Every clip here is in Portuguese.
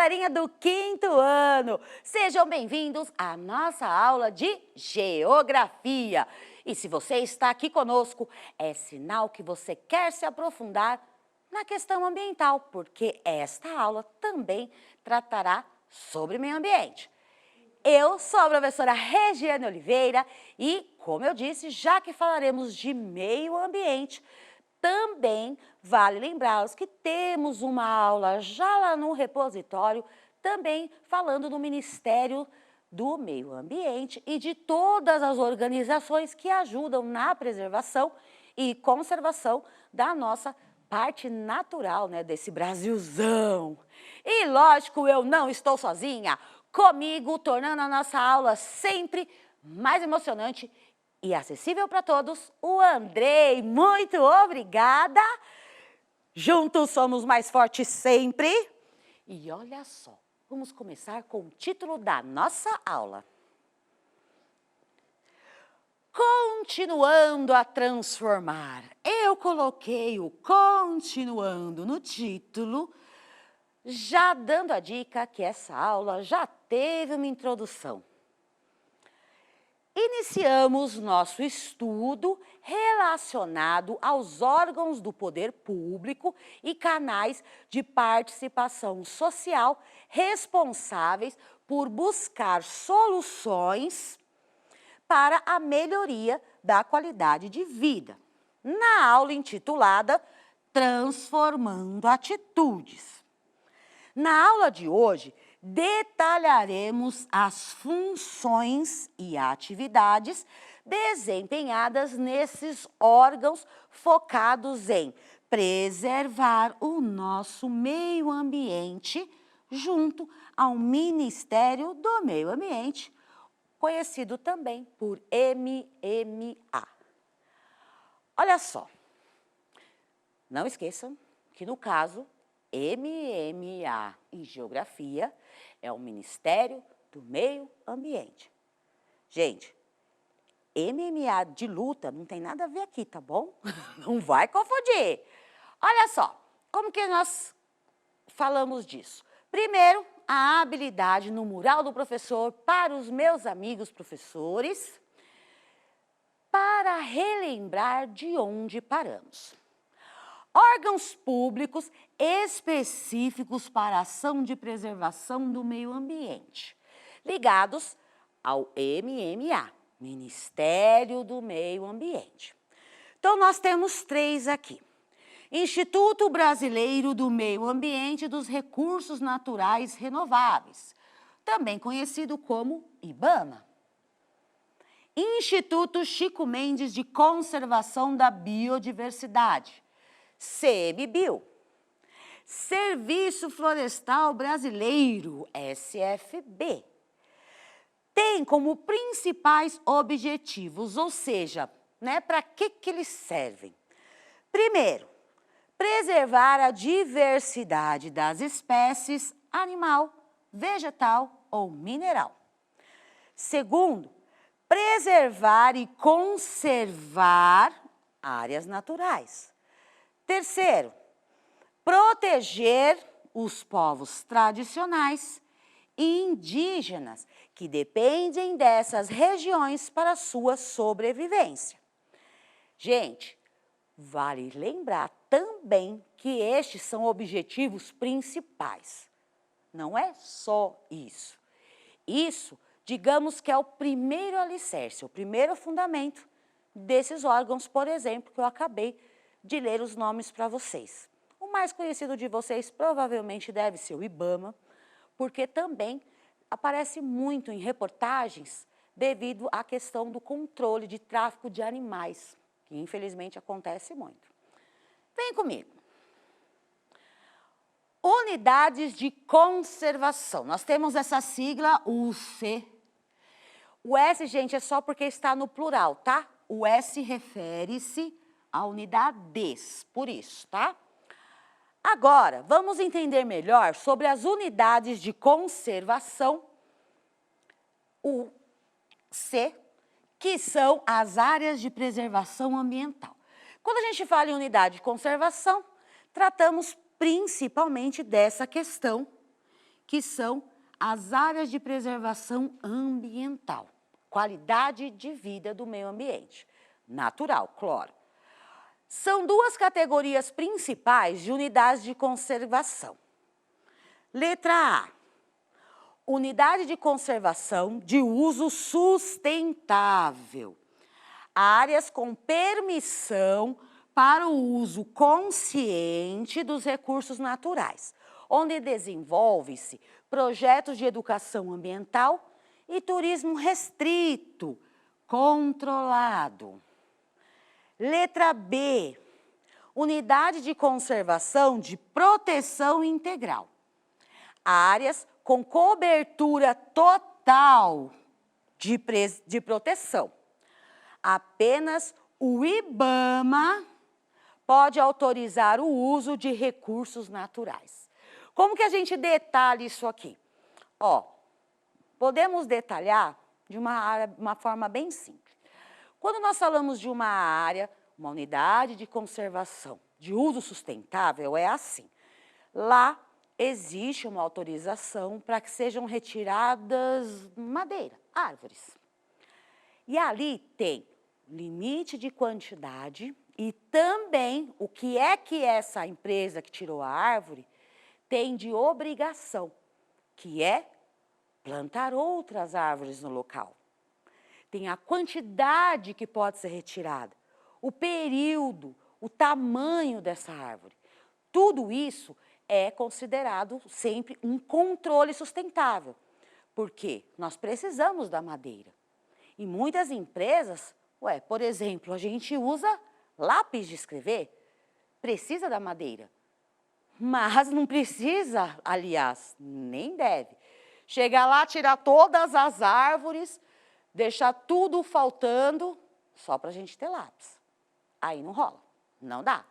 galerinha do quinto ano! Sejam bem-vindos à nossa aula de Geografia. E se você está aqui conosco, é sinal que você quer se aprofundar na questão ambiental, porque esta aula também tratará sobre meio ambiente. Eu sou a professora Regiane Oliveira e, como eu disse, já que falaremos de meio ambiente, também vale lembrá-los que temos uma aula já lá no repositório, também falando do Ministério do Meio Ambiente e de todas as organizações que ajudam na preservação e conservação da nossa parte natural, né, desse Brasilzão. E lógico, eu não estou sozinha, comigo, tornando a nossa aula sempre mais emocionante e acessível para todos, o Andrei. Muito obrigada! Juntos somos mais fortes sempre. E olha só, vamos começar com o título da nossa aula. Continuando a transformar. Eu coloquei o continuando no título, já dando a dica que essa aula já teve uma introdução. Iniciamos nosso estudo relacionado aos órgãos do poder público e canais de participação social responsáveis por buscar soluções para a melhoria da qualidade de vida, na aula intitulada Transformando Atitudes. Na aula de hoje, detalharemos as funções e atividades desempenhadas nesses órgãos focados em preservar o nosso meio ambiente junto ao Ministério do Meio Ambiente, conhecido também por MMA. Olha só, não esqueçam que no caso MMA em Geografia é o Ministério do Meio Ambiente. Gente, MMA de luta não tem nada a ver aqui, tá bom? Não vai confundir. Olha só, como que nós falamos disso? Primeiro, a habilidade no mural do professor para os meus amigos professores, para relembrar de onde paramos. Órgãos públicos específicos para a ação de preservação do meio ambiente, ligados ao MMA, Ministério do Meio Ambiente. Então, nós temos 3 aqui. Instituto Brasileiro do Meio Ambiente e dos Recursos Naturais Renováveis, também conhecido como IBAMA. Instituto Chico Mendes de Conservação da Biodiversidade, CMBio. Serviço Florestal Brasileiro, SFB. Tem como principais objetivos, ou seja, né, para que eles servem? Primeiro, preservar a diversidade das espécies animal, vegetal ou mineral. Segundo, preservar e conservar áreas naturais. Terceiro, proteger os povos tradicionais e indígenas que dependem dessas regiões para sua sobrevivência. Gente, vale lembrar também que estes são objetivos principais. Não é só isso. Isso, digamos que é o primeiro alicerce, o primeiro fundamento desses órgãos, por exemplo, que eu acabei de ler os nomes para vocês. O mais conhecido de vocês provavelmente deve ser o IBAMA, porque também aparece muito em reportagens devido à questão do controle de tráfico de animais, que infelizmente acontece muito. Vem comigo. Unidades de conservação. Nós temos essa sigla UC. O S, gente, é só porque está no plural, tá? O S refere-se a unidades, por isso, tá? Agora, vamos entender melhor sobre as unidades de conservação, o C, que são as áreas de preservação ambiental. Quando a gente fala em unidade de conservação, tratamos principalmente dessa questão, que são as áreas de preservação ambiental, qualidade de vida do meio ambiente, natural, claro. São duas categorias principais de unidades de conservação. Letra A, unidade de conservação de uso sustentável. Áreas com permissão para o uso consciente dos recursos naturais, onde desenvolve-se projetos de educação ambiental e turismo restrito, controlado. Letra B, unidade de conservação de proteção integral. Áreas com cobertura total de proteção. Apenas o IBAMA pode autorizar o uso de recursos naturais. Como que a gente detalha isso aqui? Ó, podemos detalhar de uma forma bem simples. Quando nós falamos de uma área, uma unidade de conservação de uso sustentável, é assim. Lá existe uma autorização para que sejam retiradas madeira, árvores. E ali tem limite de quantidade e também o que essa empresa que tirou a árvore tem de obrigação, que é plantar outras árvores no local. Tem a quantidade que pode ser retirada, o período, o tamanho dessa árvore. Tudo isso é considerado sempre um controle sustentável, porque nós precisamos da madeira. E muitas empresas, por exemplo, a gente usa lápis de escrever, precisa da madeira. Mas não precisa, aliás, nem deve. Chegar lá, tirar todas as árvores, deixar tudo faltando, só para a gente ter lápis. Aí não rola, não dá.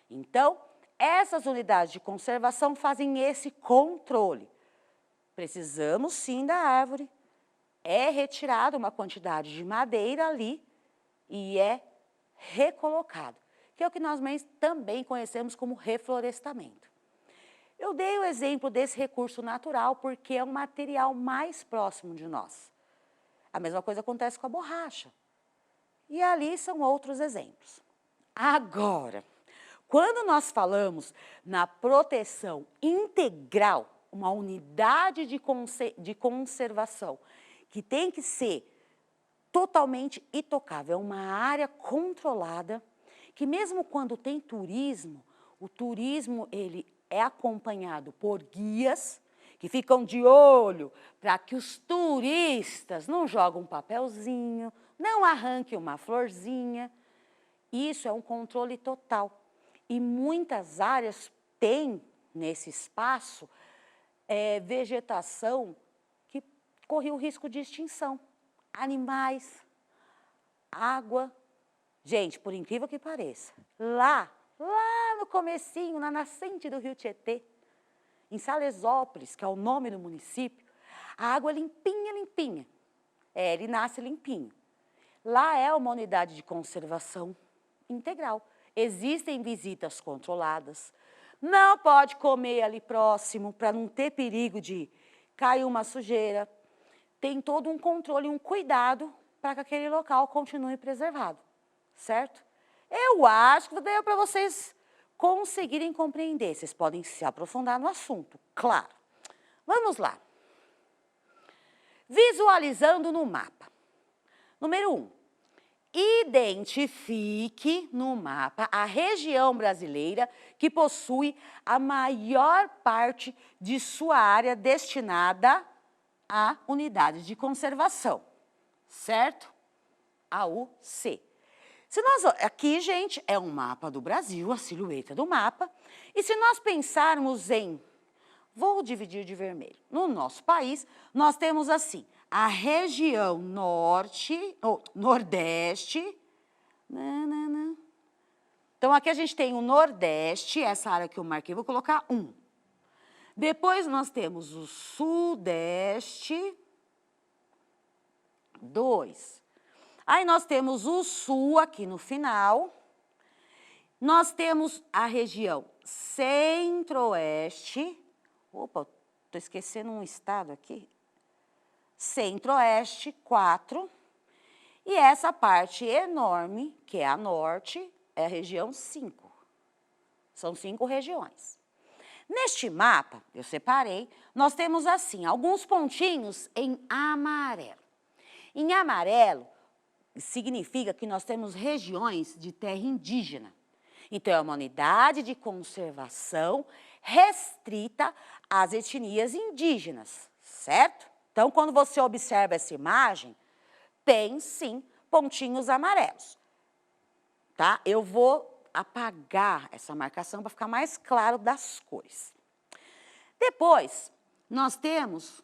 Então, essas unidades de conservação fazem esse controle. Precisamos sim da árvore, é retirada uma quantidade de madeira ali e é recolocado, que é o que nós também conhecemos como reflorestamento. Eu dei o exemplo desse recurso natural porque é um material mais próximo de nós. A mesma coisa acontece com a borracha. E ali são outros exemplos. Agora, quando nós falamos na proteção integral, uma unidade de conservação que tem que ser totalmente intocável, é uma área controlada, que mesmo quando tem turismo, o turismo ele é acompanhado por guias que ficam de olho para que os turistas não joguem um papelzinho, não arranquem uma florzinha. Isso é um controle total. E muitas áreas têm nesse espaço vegetação que corre o risco de extinção. Animais, água. Gente, por incrível que pareça, lá no comecinho, na nascente do rio Tietê, em Salesópolis, que é o nome do município, a água é limpinha, limpinha. Ele nasce limpinho. Lá é uma unidade de conservação integral. Existem visitas controladas. Não pode comer ali próximo para não ter perigo de cair uma sujeira. Tem todo um controle, um cuidado para que aquele local continue preservado, certo? Eu acho que deu para vocês conseguirem compreender. Vocês podem se aprofundar no assunto, claro. Vamos lá. Visualizando no mapa. Número 1. Identifique no mapa a região brasileira que possui a maior parte de sua área destinada a unidades de conservação, certo? A, U, C. Aqui, gente, é um mapa do Brasil, a silhueta do mapa. E se nós pensarmos vou dividir de vermelho. No nosso país, nós temos assim, a região norte, ou nordeste. Então, aqui a gente tem o nordeste, essa área que eu marquei, vou colocar 1. Depois, nós temos o sudeste, 2. Aí, nós temos o sul aqui no final. Nós temos a região centro-oeste. Opa, Estou esquecendo um estado aqui. Centro-Oeste, 4. E essa parte enorme, que é a Norte, é a região 5. São 5 regiões. Neste mapa, eu separei, nós temos assim, alguns pontinhos em amarelo. Em amarelo, significa que nós temos regiões de terra indígena. Então, é uma unidade de conservação restrita às etnias indígenas, certo? Então, quando você observa essa imagem, tem sim pontinhos amarelos, tá? Eu vou apagar essa marcação para ficar mais claro das cores. Depois, nós temos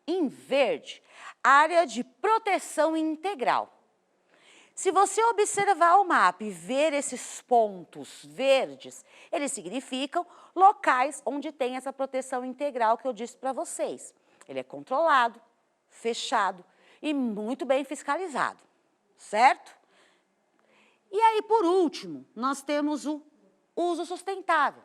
em verde área de proteção integral. Se você observar o mapa e ver esses pontos verdes, eles significam locais onde tem essa proteção integral que eu disse para vocês. Ele é controlado, fechado e muito bem fiscalizado, certo? E aí, por último, nós temos o uso sustentável.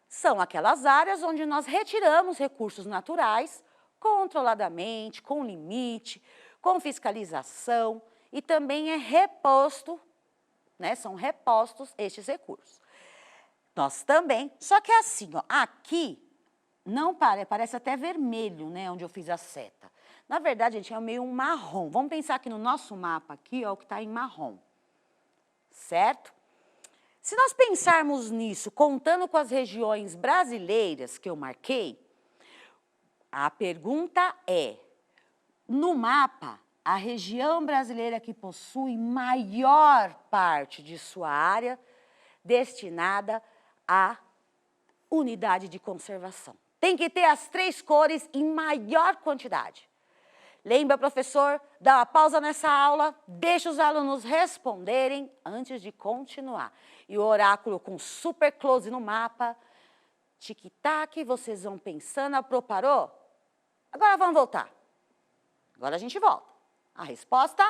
São aquelas áreas onde nós retiramos recursos naturais controladamente, com limite, com fiscalização e também é reposto, né? São repostos estes recursos. Nós também, só que é assim, ó, aqui não parece até vermelho, né? Onde eu fiz a seta. Na verdade, gente, é meio um marrom. Vamos pensar que no nosso mapa aqui, ó, o que está em marrom. Certo? Se nós pensarmos nisso, contando com as regiões brasileiras que eu marquei, a pergunta é, no mapa, a região brasileira que possui maior parte de sua área destinada à unidade de conservação. Tem que ter as 3 cores em maior quantidade. Lembra, professor, dá uma pausa nessa aula, deixa os alunos responderem antes de continuar. E o oráculo com super close no mapa, tic-tac, vocês vão pensando, parou? Agora vamos voltar. Agora a gente volta. A resposta?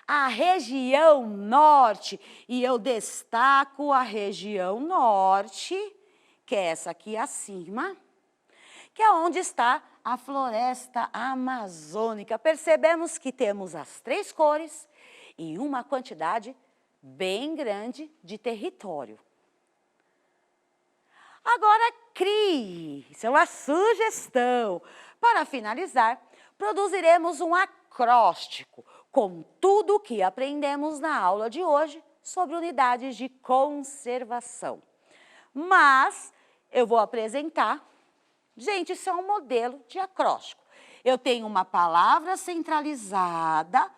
A região norte. E eu destaco a região norte, que é essa aqui acima, que é onde está a floresta amazônica. Percebemos que temos as 3 cores e uma quantidade bem grande de território. Agora crie, isso é uma sugestão. Para finalizar, produziremos um acróstico com tudo o que aprendemos na aula de hoje sobre unidades de conservação. Mas eu vou apresentar. Gente, isso é um modelo de acróstico. Eu tenho uma palavra centralizada,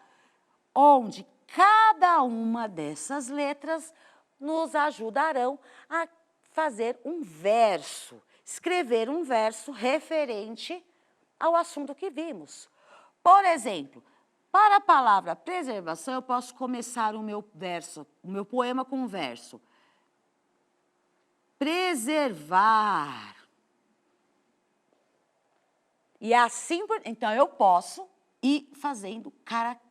onde cada uma dessas letras nos ajudarão a fazer um verso, escrever um verso referente ao assunto que vimos. Por exemplo, para a palavra preservação, eu posso começar o meu verso, o meu poema com um verso. Preservar. E assim, então eu posso ir fazendo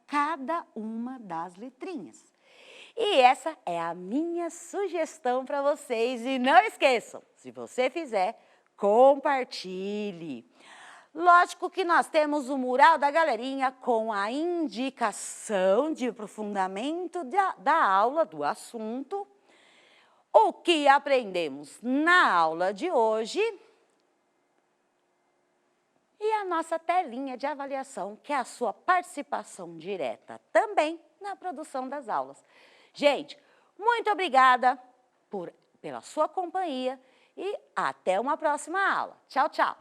cada uma das letrinhas. E essa é a minha sugestão para vocês. E não esqueçam, se você fizer, compartilhe. Lógico que nós temos o mural da galerinha com a indicação de aprofundamento da aula, do assunto. O que aprendemos na aula de hoje. E a nossa telinha de avaliação, que é a sua participação direta também na produção das aulas. Gente, muito obrigada pela sua companhia e até uma próxima aula. Tchau, tchau!